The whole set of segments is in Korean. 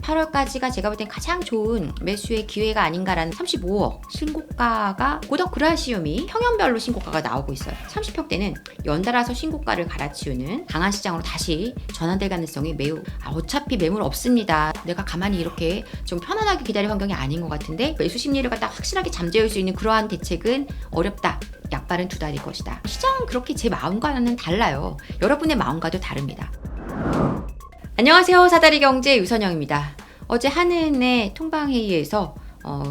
8월까지가 제가 볼 땐 가장 좋은 매수의 기회가 아닌가라는 35억 신고가가 고덕 그라시움이 평형별로 신고가가 나오고 있어요. 30평대는 연달아서 신고가를 갈아치우는 강한 시장으로 다시 전환될 가능성이 매우 어차피 매물 없습니다. 내가 가만히 이렇게 좀 편안하게 기다릴 환경이 아닌 것 같은데 매수 심리를 갖다 확실하게 잠재울 수 있는 그러한 대책은 어렵다. 약발은 두 달일 것이다. 시장은 그렇게 제 마음과는 달라요. 여러분의 마음과도 다릅니다. 안녕하세요. 사다리 경제 유선영입니다. 어제 한은의 통방회의에서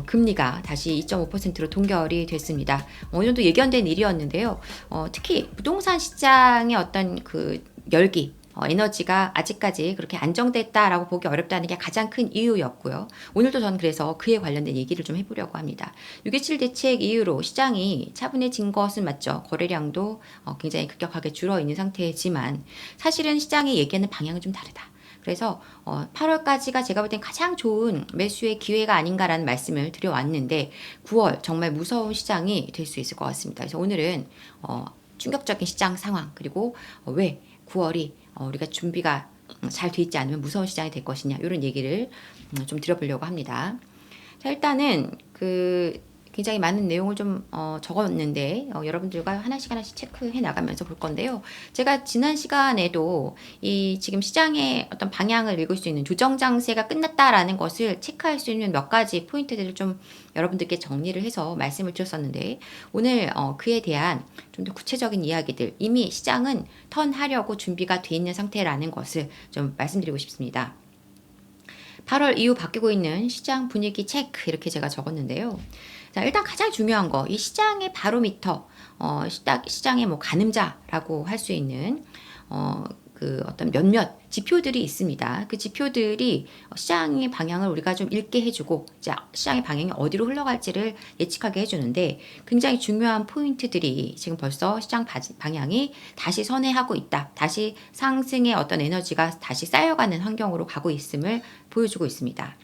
금리가 다시 2.5%로 동결이 됐습니다. 어느 정도 예견된 일이었는데요. 특히 부동산 시장의 어떤 그 열기, 에너지가 아직까지 그렇게 안정됐다라고 보기 어렵다는 게 가장 큰 이유였고요. 오늘도 저는 그래서 그에 관련된 얘기를 좀 해보려고 합니다. 6.27 대책 이후로 시장이 차분해진 것은 맞죠. 거래량도 굉장히 급격하게 줄어 있는 상태지만 사실은 시장의 얘기하는 방향은 좀 다르다. 그래서 8월까지가 제가 볼 땐 가장 좋은 매수의 기회가 아닌가라는 말씀을 드려왔는데 9월 정말 무서운 시장이 될 수 있을 것 같습니다. 그래서 오늘은 충격적인 시장 상황 그리고 왜 9월이 우리가 준비가 잘 돼 있지 않으면 무서운 시장이 될 것이냐 이런 얘기를 좀 드려보려고 합니다. 자, 일단은 굉장히 많은 내용을 좀 적었는데 여러분들과 하나씩 체크해 나가면서 볼 건데요. 제가 지난 시간에도 이 지금 시장의 어떤 방향을 읽을 수 있는 조정 장세가 끝났다라는 것을 체크할 수 있는 몇 가지 포인트들을 좀 여러분들께 정리를 해서 말씀을 드렸었는데 오늘 그에 대한 좀 더 구체적인 이야기들 이미 시장은 턴하려고 준비가 돼 있는 상태라는 것을 좀 말씀드리고 싶습니다. 8월 이후 바뀌고 있는 시장 분위기 체크 이렇게 제가 적었는데요. 자, 일단 가장 중요한 거, 이 시장의 바로미터, 시장의 뭐 가늠자라고 할 수 있는 그 어떤 몇몇 지표들이 있습니다. 그 지표들이 시장의 방향을 우리가 좀 읽게 해주고 시장의 방향이 어디로 흘러갈지를 예측하게 해주는데 굉장히 중요한 포인트들이 지금 벌써 시장 방향이 다시 선회하고 있다. 다시 상승의 어떤 에너지가 다시 쌓여가는 환경으로 가고 있음을 보여주고 있습니다.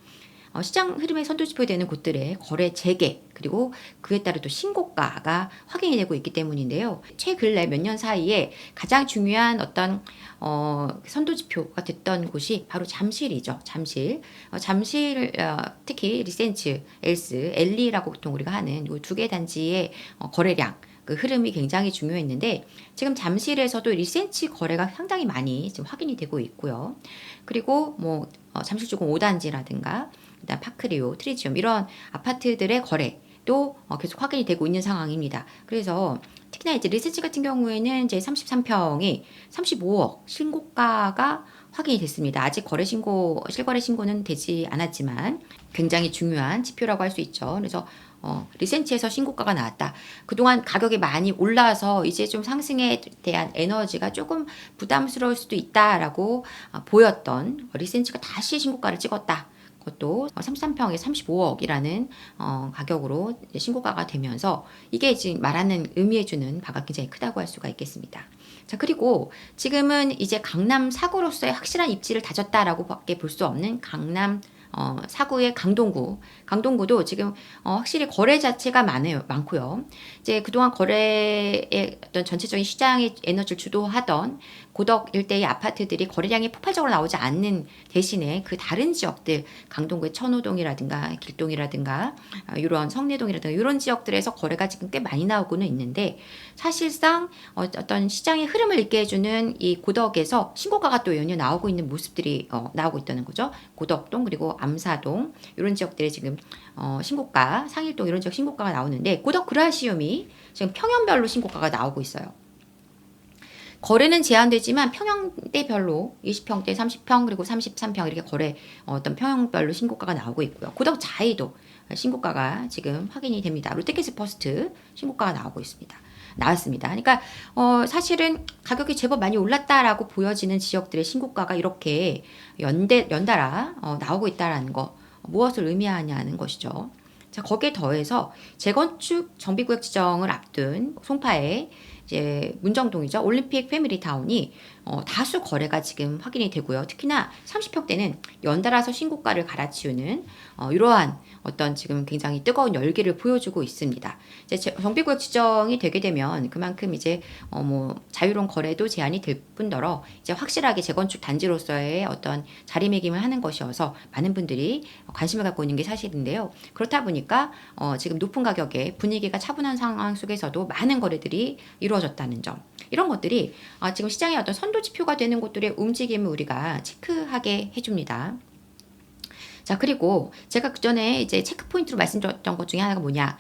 시장 흐름에 선두지표되는 곳들의 거래 재개 그리고 그에 따라 또 신고가가 확인이 되고 있기 때문인데요. 최근래 몇 년 사이에 가장 중요한 어떤 선두지표가 됐던 곳이 바로 잠실이죠. 잠실 특히 리센츠, 엘스, 엘리라고 보통 우리가 하는 이 두 개 단지의 거래량 그 흐름이 굉장히 중요했는데 지금 잠실에서도 리센치 거래가 상당히 많이 지금 확인이 되고 있고요. 그리고 뭐 잠실주공 5단지라든가 그다음 파크리오, 트리지움 이런 아파트들의 거래도 계속 확인이 되고 있는 상황입니다. 그래서 특히나 이제 리센치 같은 경우에는 이제 33평이 35억 신고가가 확인이 됐습니다. 아직 실거래 신고는 되지 않았지만 굉장히 중요한 지표라고 할 수 있죠. 그래서 리센치에서 신고가가 나왔다. 그동안 가격이 많이 올라서 이제 좀 상승에 대한 에너지가 조금 부담스러울 수도 있다라고 보였던 리센치가 다시 신고가를 찍었다. 그것도 33평에 35억이라는 가격으로 신고가가 되면서 이게 지금 말하는 의미해주는 바가 굉장히 크다고 할 수가 있겠습니다. 자, 그리고 지금은 이제 강남 4구로서의 확실한 입지를 다졌다라고 밖에 볼 수 없는 강남 4구의 강동구도 지금 확실히 거래 자체가 많고요. 이제 그동안 거래의 어떤 전체적인 시장의 에너지를 주도하던 고덕 일대의 아파트들이 거래량이 폭발적으로 나오지 않는 대신에 그 다른 지역들 강동구의 천호동이라든가 길동이라든가 이런 성내동이라든가 이런 지역들에서 거래가 지금 꽤 많이 나오고는 있는데 사실상 어떤 시장의 흐름을 읽게 해주는 이 고덕에서 신고가가 또 연이어 나오고 있는 모습들이 나오고 있다는 거죠. 고덕동 그리고 암사동 이런 지역들이 지금 신고가 상일동 이런 지역 신고가가 나오는데 고덕 그라시움이 지금 평형별로 신고가가 나오고 있어요. 거래는 제한되지만 평형대별로 20평대, 30평 그리고 33평 이렇게 거래 어떤 평형별로 신고가가 나오고 있고요. 고덕 자이도 신고가가 지금 확인이 됩니다. 롯데캐슬퍼스트 신고가가 나왔습니다. 그러니까 사실은 가격이 제법 많이 올랐다라고 보여지는 지역들의 신고가가 이렇게 연달아 나오고 있다라는 거 무엇을 의미하냐는 것이죠. 자, 거기에 더해서 재건축 정비구역 지정을 앞둔 송파의 이제 문정동이죠. 올림픽 패밀리타운이 다수 거래가 지금 확인이 되고요. 특히나 30평대는 연달아서 신고가를 갈아치우는 이러한 어떤 지금 굉장히 뜨거운 열기를 보여주고 있습니다. 이제 정비구역 지정이 되게 되면 그만큼 이제 뭐 자유로운 거래도 제한이 될 뿐더러 이제 확실하게 재건축 단지로서의 어떤 자리매김을 하는 것이어서 많은 분들이 관심을 갖고 있는 게 사실인데요. 그렇다 보니까 지금 높은 가격에 분위기가 차분한 상황 속에서도 많은 거래들이 이루어졌다는 점. 이런 것들이 지금 시장의 어떤 선도 지표가 되는 곳들의 움직임을 우리가 체크하게 해줍니다. 자, 그리고 제가 그전에 이제 체크 포인트로 말씀드렸던 것 중에 하나가 뭐냐.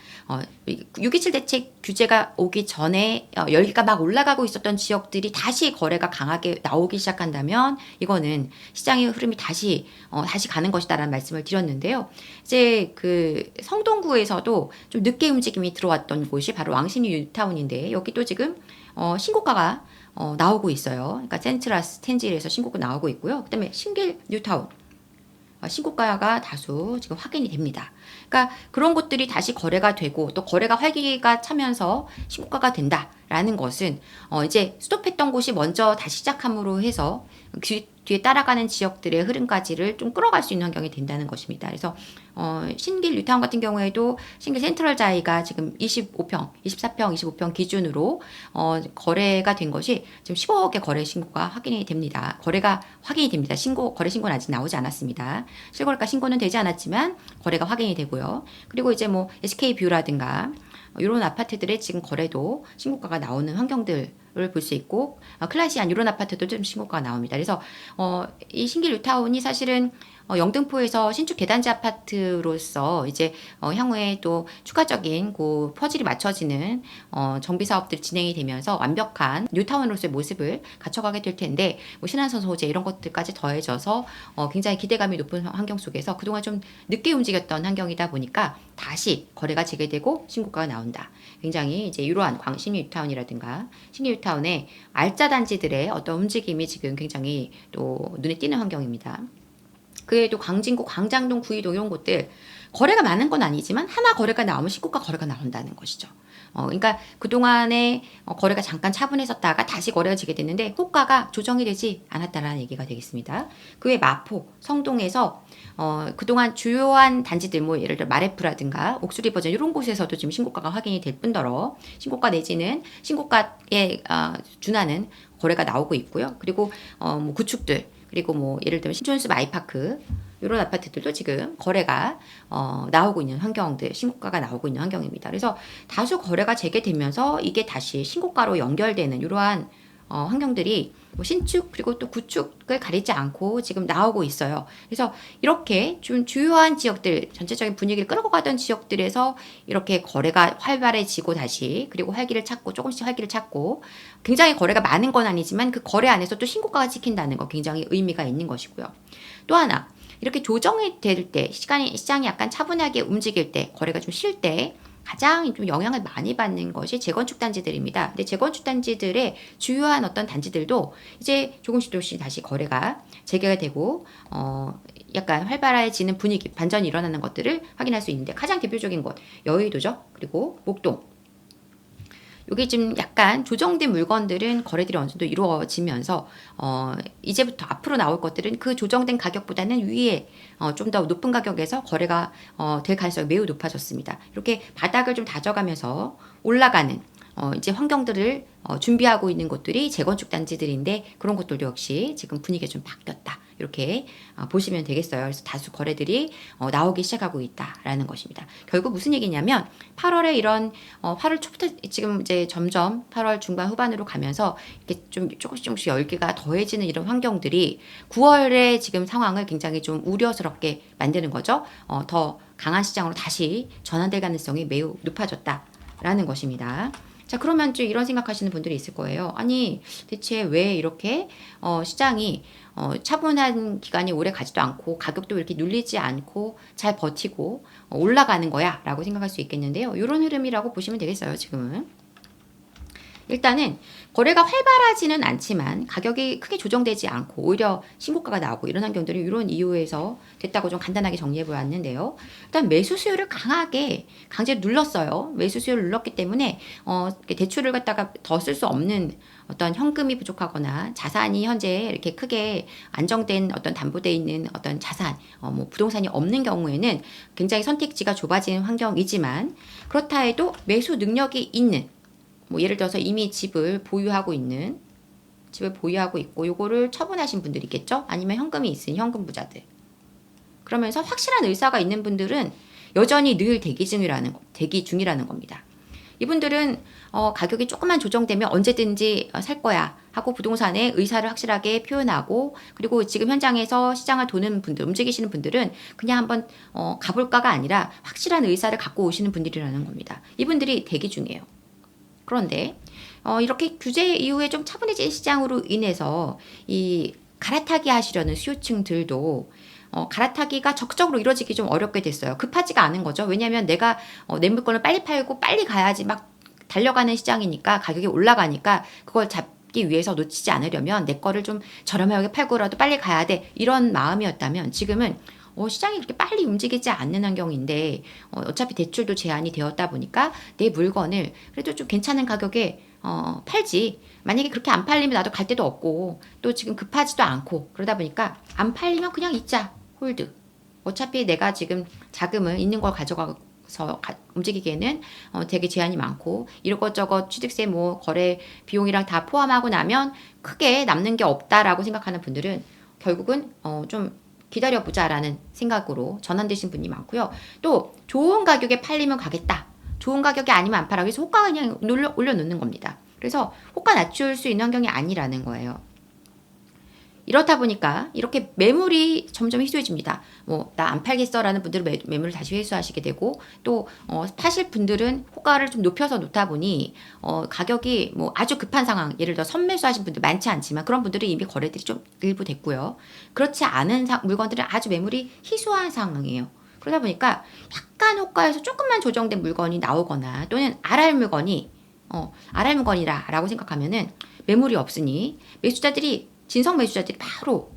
6.27 대책 규제가 오기 전에 열기가 막 올라가고 있었던 지역들이 다시 거래가 강하게 나오기 시작한다면 이거는 시장의 흐름이 다시 가는 것이다라는 말씀을 드렸는데요. 이제 그 성동구에서도 좀 늦게 움직임이 들어왔던 곳이 바로 왕십리 뉴타운인데 여기도 지금 신고가가 나오고 있어요. 그러니까 센트럴 스탠지에서 신고가 나오고 있고요. 그다음에 신길 뉴타운 신고가가 다수 지금 확인이 됩니다. 그러니까 그런 것들이 다시 거래가 되고 또 거래가 활기가 차면서 신고가가 된다라는 것은 이제 스톱했던 곳이 먼저 다시 시작함으로 해서 뒤에 따라가는 지역들의 흐름까지를 좀 끌어갈 수 있는 환경이 된다는 것입니다. 그래서 신길 뉴타운 같은 경우에도 신길 센트럴 자이가 지금 24평, 25평 기준으로 거래가 된 것이 지금 15억의 거래 신고가 확인이 됩니다. 거래가 확인이 됩니다. 거래 신고는 아직 나오지 않았습니다. 실거래가 신고는 되지 않았지만 거래가 확인이 되고요. 그리고 이제 뭐 SK뷰라든가 이런 아파트들의 지금 거래도 신고가가 나오는 환경들 을 볼 수 있고 클래시한 이런 아파트도 좀 신고가가 나옵니다. 그래서 이 신길 뉴타운이 사실은 영등포에서 신축 계단지 아파트로서 이제 향후에 또 추가적인 그 퍼즐이 맞춰지는 정비 사업들이 진행이 되면서 완벽한 뉴타운으로서의 모습을 갖춰가게 될 텐데 뭐 신안선 소재 이런 것들까지 더해져서 굉장히 기대감이 높은 환경 속에서 그동안 좀 늦게 움직였던 환경이다 보니까 다시 거래가 재개되고 신고가가 나온다. 굉장히 이제 이러한 광신 뉴타운이라든가 신길 뉴타운의 알짜 단지들의 어떤 움직임이 지금 굉장히 또 눈에 띄는 환경입니다. 그 외에도 광진구, 광장동, 구이동 이런 곳들 거래가 많은 건 아니지만 하나 거래가 나오면 신고가 거래가 나온다는 것이죠. 그러니까 그동안에 거래가 잠깐 차분했었다가 다시 거래가 재개됐는데 호가가 조정이 되지 않았다라는 얘기가 되겠습니다. 그 외 마포, 성동에서 그동안 주요한 단지들 뭐 예를 들어 마레프라든가 옥수리 버전 이런 곳에서도 지금 신고가가 확인이 될 뿐더러 신고가 내지는 신고가에 준하는 거래가 나오고 있고요. 그리고 뭐 구축들 그리고 뭐 예를 들면 신촌숲 아이파크 이런 아파트들도 지금 거래가 나오고 있는 환경들, 신고가가 나오고 있는 환경입니다. 그래서 다수 거래가 재개되면서 이게 다시 신고가로 연결되는 이러한 환경들이 뭐 신축 그리고 또 구축을 가리지 않고 지금 나오고 있어요. 그래서 이렇게 좀 주요한 지역들, 전체적인 분위기를 끌고 가던 지역들에서 이렇게 거래가 활발해지고 다시 그리고 활기를 찾고 조금씩 활기를 찾고 굉장히 거래가 많은 건 아니지만 그 거래 안에서 또 신고가가 찍힌다는 거 굉장히 의미가 있는 것이고요. 또 하나 이렇게 조정이 될 때 시장이 약간 차분하게 움직일 때 거래가 좀 쉴 때 가장 좀 영향을 많이 받는 것이 재건축 단지들입니다. 근데 재건축 단지들의 주요한 어떤 단지들도 이제 조금씩 다시 거래가 재개가 되고 약간 활발해지는 분위기, 반전이 일어나는 것들을 확인할 수 있는데 가장 대표적인 곳 여의도죠. 그리고 목동. 여기 지금 약간 조정된 물건들은 거래들이 어느 정도 이루어지면서 이제부터 앞으로 나올 것들은 그 조정된 가격보다는 위에 좀 더 높은 가격에서 거래가 될 가능성이 매우 높아졌습니다. 이렇게 바닥을 좀 다져가면서 올라가는 이제 환경들을 준비하고 있는 곳들이 재건축 단지들인데 그런 곳들도 역시 지금 분위기가 좀 바뀌었다. 이렇게 보시면 되겠어요. 그래서 다수 거래들이 나오기 시작하고 있다라는 것입니다. 결국 무슨 얘기냐면 8월에 이런 8월 초부터 지금 이제 점점 8월 중반 후반으로 가면서 이렇게 좀 조금씩 열기가 더해지는 이런 환경들이 9월의 지금 상황을 굉장히 좀 우려스럽게 만드는 거죠. 더 강한 시장으로 다시 전환될 가능성이 매우 높아졌다라는 것입니다. 자, 그러면 좀 이런 생각하시는 분들이 있을 거예요. 아니, 대체 왜 이렇게 시장이 차분한 기간이 오래 가지도 않고 가격도 이렇게 눌리지 않고 잘 버티고 올라가는 거야 라고 생각할 수 있겠는데요. 이런 흐름이라고 보시면 되겠어요. 지금은 일단은 거래가 활발하지는 않지만 가격이 크게 조정되지 않고 오히려 신고가가 나오고 이런 환경들이 이런 이유에서 됐다고 좀 간단하게 정리해 보았는데요. 일단 매수 수요를 강하게 강제로 눌렀어요. 매수 수요를 눌렀기 때문에 대출을 갖다가 더 쓸 수 없는 어떤 현금이 부족하거나 자산이 현재 이렇게 크게 안정된 어떤 담보돼 있는 어떤 자산, 뭐 부동산이 없는 경우에는 굉장히 선택지가 좁아지는 환경이지만 그렇다 해도 매수 능력이 있는 뭐 예를 들어서 이미 집을 보유하고 있고 요거를 처분하신 분들이겠죠? 아니면 현금이 있으니 현금 부자들. 그러면서 확실한 의사가 있는 분들은 여전히 늘 대기 중이라는 겁니다. 이분들은 가격이 조금만 조정되면 언제든지 살 거야 하고 부동산의 의사를 확실하게 표현하고, 그리고 지금 현장에서 시장을 도는 분들, 움직이시는 분들은 그냥 한번 가볼까가 아니라 확실한 의사를 갖고 오시는 분들이라는 겁니다. 이분들이 대기 중이에요. 그런데 이렇게 규제 이후에 좀 차분해진 시장으로 인해서 이 갈아타기 하시려는 수요층들도 갈아타기가 적극적으로 이루어지기 좀 어렵게 됐어요. 급하지가 않은 거죠. 왜냐하면 내가 내 물건을 빨리 팔고 빨리 가야지 막 달려가는 시장이니까, 가격이 올라가니까 그걸 잡기 위해서 놓치지 않으려면 내 거를 좀 저렴하게 팔고라도 빨리 가야 돼, 이런 마음이었다면 지금은 시장이 그렇게 빨리 움직이지 않는 환경인데 어차피 대출도 제한이 되었다 보니까 내 물건을 그래도 좀 괜찮은 가격에 팔지. 만약에 그렇게 안 팔리면 나도 갈 데도 없고 또 지금 급하지도 않고 그러다 보니까 안 팔리면 그냥 있자, 홀드. 어차피 내가 지금 자금을 있는 걸 가져가서 움직이기에는 되게 제한이 많고 이것저것 취득세 뭐 거래 비용이랑 다 포함하고 나면 크게 남는 게 없다라고 생각하는 분들은 결국은 좀 기다려보자라는 생각으로 전환되신 분이 많고요. 또 좋은 가격에 팔리면 가겠다, 좋은 가격이 아니면 안 팔아, 그래서 호가 그냥 올려놓는 겁니다. 그래서 호가 낮출 수 있는 환경이 아니라는 거예요. 이렇다 보니까 이렇게 매물이 점점 희소해집니다. 뭐 나 안 팔겠어라는 분들은 매물을 다시 회수하시게 되고, 또 파실 분들은 호가를 좀 높여서 놓다 보니 가격이 뭐 아주 급한 상황, 예를 들어 선매수하신 분들 많지 않지만 그런 분들은 이미 거래들이 좀 일부 됐고요. 그렇지 않은 물건들은 아주 매물이 희소한 상황이에요. 그러다 보니까 약간 호가에서 조금만 조정된 물건이 나오거나 또는 RR 물건이라고 생각하면은 매물이 없으니 진성 매수자들이 바로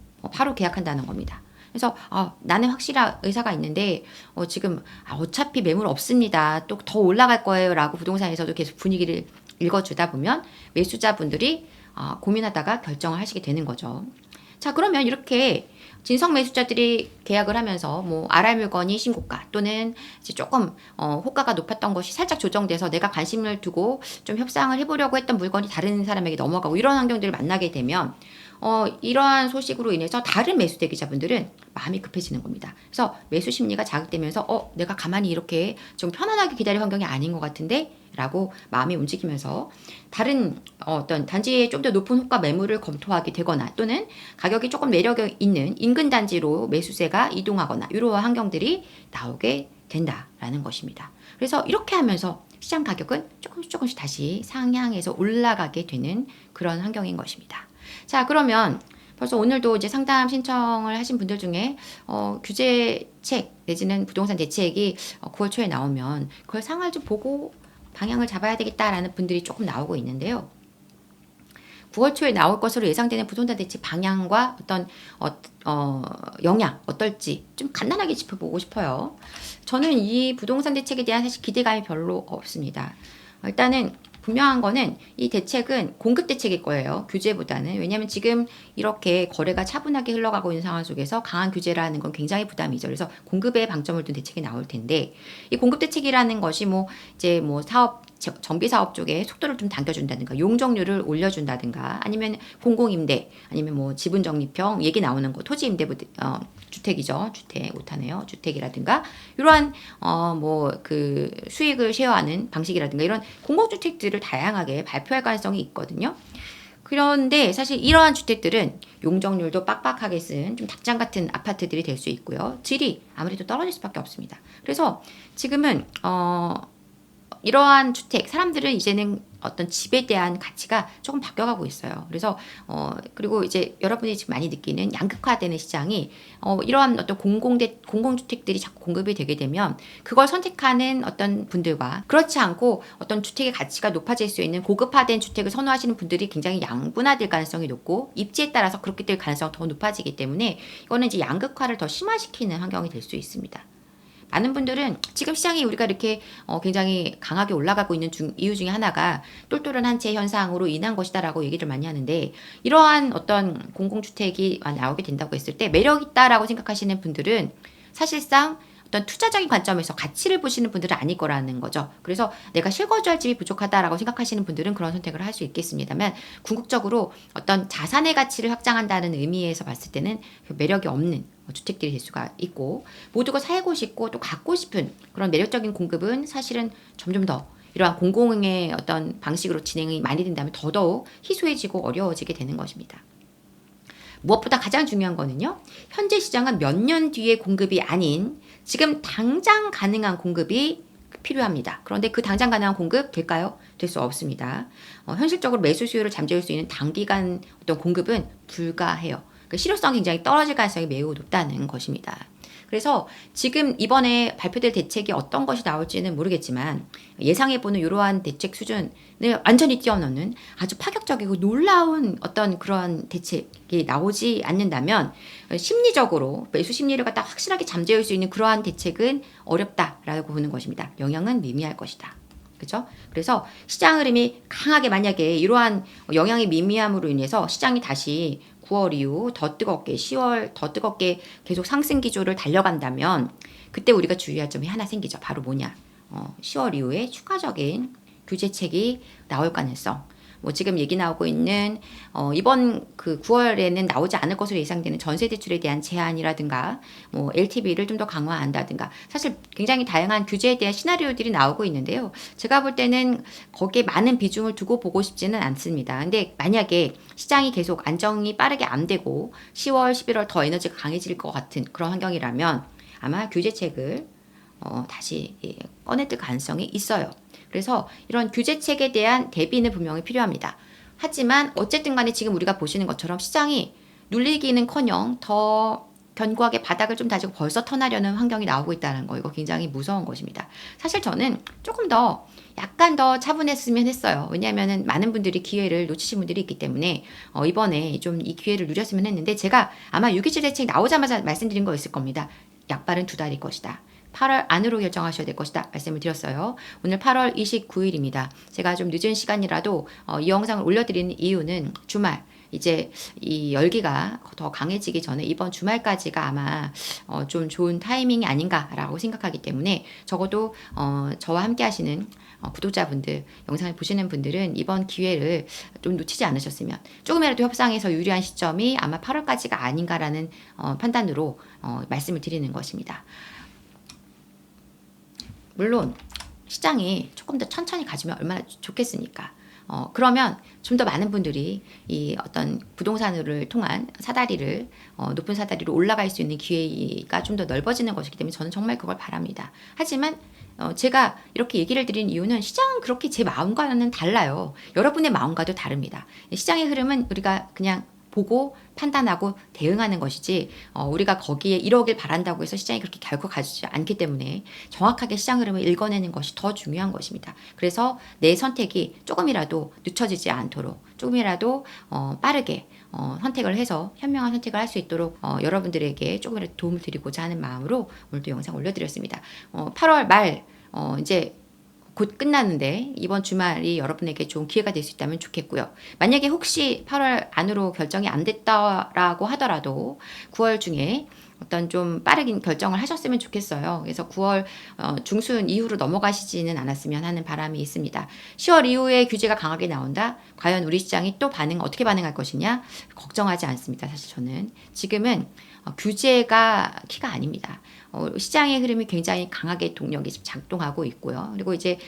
계약한다는 겁니다. 그래서 나는 확실한 의사가 있는데 지금 어차피 매물 없습니다, 또 더 올라갈 거예요 라고 부동산에서도 계속 분위기를 읽어주다 보면 매수자분들이 고민하다가 결정을 하시게 되는 거죠. 자, 그러면 이렇게 진성 매수자들이 계약을 하면서 뭐 RR 물건이 신고가 또는 이제 조금 호가가 높았던 것이 살짝 조정돼서 내가 관심을 두고 좀 협상을 해보려고 했던 물건이 다른 사람에게 넘어가고 이런 환경들을 만나게 되면 이러한 소식으로 인해서 다른 매수 대기자분들은 마음이 급해지는 겁니다. 그래서 매수 심리가 자극되면서 내가 가만히 이렇게 좀 편안하게 기다릴 환경이 아닌 것 같은데 라고 마음이 움직이면서 다른 어떤 단지에 좀 더 높은 호가 매물을 검토하게 되거나 또는 가격이 조금 매력이 있는 인근 단지로 매수세가 이동하거나 이러한 환경들이 나오게 된다라는 것입니다. 그래서 이렇게 하면서 시장 가격은 조금씩 다시 상향해서 올라가게 되는 그런 환경인 것입니다. 자, 그러면 벌써 오늘도 이제 상담 신청을 하신 분들 중에 규제책 내지는 부동산 대책이 9월 초에 나오면 그걸 상황을 좀 보고 방향을 잡아야 되겠다라는 분들이 조금 나오고 있는데요. 9월 초에 나올 것으로 예상되는 부동산 대책 방향과 어떤 영향 어떨지 좀 간단하게 짚어보고 싶어요. 저는 이 부동산 대책에 대한 사실 기대감이 별로 없습니다. 일단은 분명한 거는 이 대책은 공급 대책일 거예요, 규제보다는. 왜냐하면 지금 이렇게 거래가 차분하게 흘러가고 있는 상황 속에서 강한 규제라는 건 굉장히 부담이죠. 그래서 공급에 방점을 둔 대책이 나올 텐데, 이 공급 대책이라는 것이 이제 정비 사업 쪽에 속도를 좀 당겨준다든가 용적률을 올려준다든가 아니면 공공임대 아니면 지분 적립형 얘기 나오는 거 토지 임대 주택이죠. 주택 못하네요. 주택이라든가 이러한 그 수익을 쉐어하는 방식이라든가 이런 공공주택들을 다양하게 발표할 가능성이 있거든요. 그런데 사실 이러한 주택들은 용적률도 빡빡하게 쓴 좀 닭장 같은 아파트들이 될 수 있고요. 질이 아무래도 떨어질 수밖에 없습니다. 그래서 지금은 이러한 주택, 사람들은 이제는 어떤 집에 대한 가치가 조금 바뀌어가고 있어요. 그래서 그리고 이제 여러분이 지금 많이 느끼는 양극화되는 시장이 이러한 어떤 공공주택들이 자꾸 공급이 되게 되면 그걸 선택하는 어떤 분들과 그렇지 않고 어떤 주택의 가치가 높아질 수 있는 고급화된 주택을 선호하시는 분들이 굉장히 양분화될 가능성이 높고 입지에 따라서 그렇게 될 가능성이 더 높아지기 때문에 이거는 이제 양극화를 더 심화시키는 환경이 될 수 있습니다. 많은 분들은 지금 시장이 우리가 이렇게 굉장히 강하게 올라가고 있는 이유 중에 하나가 똘똘한 한 채 현상으로 인한 것이다라고 얘기를 많이 하는데, 이러한 어떤 공공주택이 나오게 된다고 했을 때 매력 있다라고 생각하시는 분들은 사실상 어떤 투자적인 관점에서 가치를 보시는 분들은 아닐 거라는 거죠. 그래서 내가 실거주할 집이 부족하다라고 생각하시는 분들은 그런 선택을 할 수 있겠습니다만, 궁극적으로 어떤 자산의 가치를 확장한다는 의미에서 봤을 때는 매력이 없는 주택들이 될 수가 있고, 모두가 살고 싶고 또 갖고 싶은 그런 매력적인 공급은 사실은 점점 더 이러한 공공의 어떤 방식으로 진행이 많이 된다면 더더욱 희소해지고 어려워지게 되는 것입니다. 무엇보다 가장 중요한 거는요, 현재 시장은 몇 년 뒤의 공급이 아닌 지금 당장 가능한 공급이 필요합니다. 그런데 그 당장 가능한 공급 될까요? 될 수 없습니다. 현실적으로 매수 수요를 잠재울 수 있는 단기간 어떤 공급은 불가해요. 그 실효성이 굉장히 떨어질 가능성이 매우 높다는 것입니다. 그래서 지금 이번에 발표될 대책이 어떤 것이 나올지는 모르겠지만, 예상해보는 이러한 대책 수준을 완전히 뛰어넘는 아주 파격적이고 놀라운 어떤 그런 대책이 나오지 않는다면 심리적으로 매수 심리를 갖다 확실하게 잠재울 수 있는 그러한 대책은 어렵다라고 보는 것입니다. 영향은 미미할 것이다. 그죠? 그래서 시장 흐름이 강하게, 만약에 이러한 영향의 미미함으로 인해서 시장이 다시 9월 이후 더 뜨겁게, 10월 더 뜨겁게 계속 상승 기조를 달려간다면 그때 우리가 주의할 점이 하나 생기죠. 바로 뭐냐? 10월 이후에 추가적인 규제책이 나올 가능성. 지금 얘기 나오고 있는 이번 그 9월에는 나오지 않을 것으로 예상되는 전세 대출에 대한 제한이라든가 LTV를 좀 더 강화한다든가, 사실 굉장히 다양한 규제에 대한 시나리오들이 나오고 있는데요. 제가 볼 때는 거기에 많은 비중을 두고 보고 싶지는 않습니다. 근데 만약에 시장이 계속 안정이 빠르게 안 되고 10월, 11월 더 에너지가 강해질 것 같은 그런 환경이라면 아마 규제책을 다시 꺼내들 가능성이 있어요. 그래서 이런 규제책에 대한 대비는 분명히 필요합니다. 하지만 어쨌든 간에 지금 우리가 보시는 것처럼 시장이 눌리기는커녕 더 견고하게 바닥을 좀 다지고 벌써 턴하려는 환경이 나오고 있다는 거, 이거 굉장히 무서운 것입니다. 사실 저는 조금 더 약간 더 차분했으면 했어요. 왜냐하면 많은 분들이 기회를 놓치신 분들이 있기 때문에 이번에 좀 이 기회를 누렸으면 했는데, 제가 아마 6.27 대책 나오자마자 말씀드린 거 있을 겁니다. 약발은 2달일 것이다. 8월 안으로 결정하셔야 될 것이다 말씀을 드렸어요. 오늘 8월 29일입니다. 제가 좀 늦은 시간이라도 이 영상을 올려드리는 이유는 주말, 이제 이 열기가 더 강해지기 전에 이번 주말까지가 아마 좀 좋은 타이밍이 아닌가라고 생각하기 때문에, 적어도 저와 함께 하시는 구독자분들, 영상을 보시는 분들은 이번 기회를 좀 놓치지 않으셨으면, 조금이라도 협상에서 유리한 시점이 아마 8월까지가 아닌가라는 판단으로 말씀을 드리는 것입니다. 물론 시장이 조금 더 천천히 가지면 얼마나 좋겠습니까? 그러면 좀 더 많은 분들이 이 어떤 부동산을 통한 사다리를 높은 사다리로 올라갈 수 있는 기회가 좀 더 넓어지는 것이기 때문에 저는 정말 그걸 바랍니다. 하지만 제가 이렇게 얘기를 드린 이유는 시장은 그렇게 제 마음과는 달라요. 여러분의 마음과도 다릅니다. 시장의 흐름은 우리가 그냥 보고 판단하고 대응하는 것이지, 우리가 거기에 1억을 바란다고 해서 시장이 그렇게 결코 가지 않기 때문에 정확하게 시장 흐름을 읽어내는 것이 더 중요한 것입니다. 그래서 내 선택이 조금이라도 늦춰지지 않도록, 조금이라도 빠르게 선택을 해서 현명한 선택을 할 수 있도록 여러분들에게 조금이라도 도움을 드리고자 하는 마음으로 오늘도 영상 올려드렸습니다. 8월 말 이제 곧 끝나는데 이번 주말이 여러분에게 좋은 기회가 될 수 있다면 좋겠고요. 만약에 혹시 8월 안으로 결정이 안 됐다라고 하더라도 9월 중에 어떤 좀 빠르긴 결정을 하셨으면 좋겠어요. 그래서 9월 중순 이후로 넘어가시지는 않았으면 하는 바람이 있습니다. 10월 이후에 규제가 강하게 나온다? 과연 우리 시장이 또 어떻게 반응할 것이냐? 걱정하지 않습니다. 사실 저는 지금은 규제가 키가 아닙니다. 시장의 흐름이 굉장히 강하게 동력이 작동하고 있고요. 그리고 이제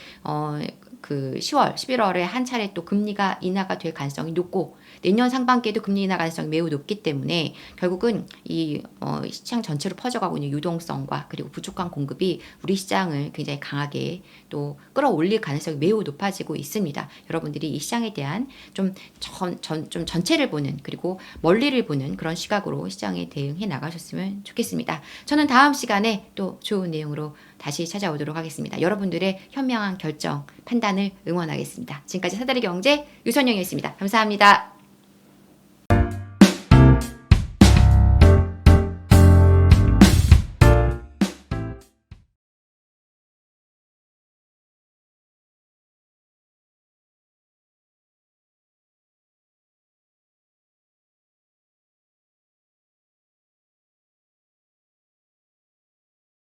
그 10월, 11월에 한 차례 또 금리가 인하가 될 가능성이 높고 내년 상반기에도 금리 인하 가능성이 매우 높기 때문에 결국은 이 시장 전체로 퍼져가고 있는 유동성과 그리고 부족한 공급이 우리 시장을 굉장히 강하게 또 끌어올릴 가능성이 매우 높아지고 있습니다. 여러분들이 이 시장에 대한 좀 전체를 보는 그리고 멀리를 보는 그런 시각으로 시장에 대응해 나가셨으면 좋겠습니다. 저는 다음 시간에 또 좋은 내용으로 다시 찾아오도록 하겠습니다. 여러분들의 현명한 결정, 판단을 응원하겠습니다. 지금까지 사다리 경제 유선영이었습니다. 감사합니다.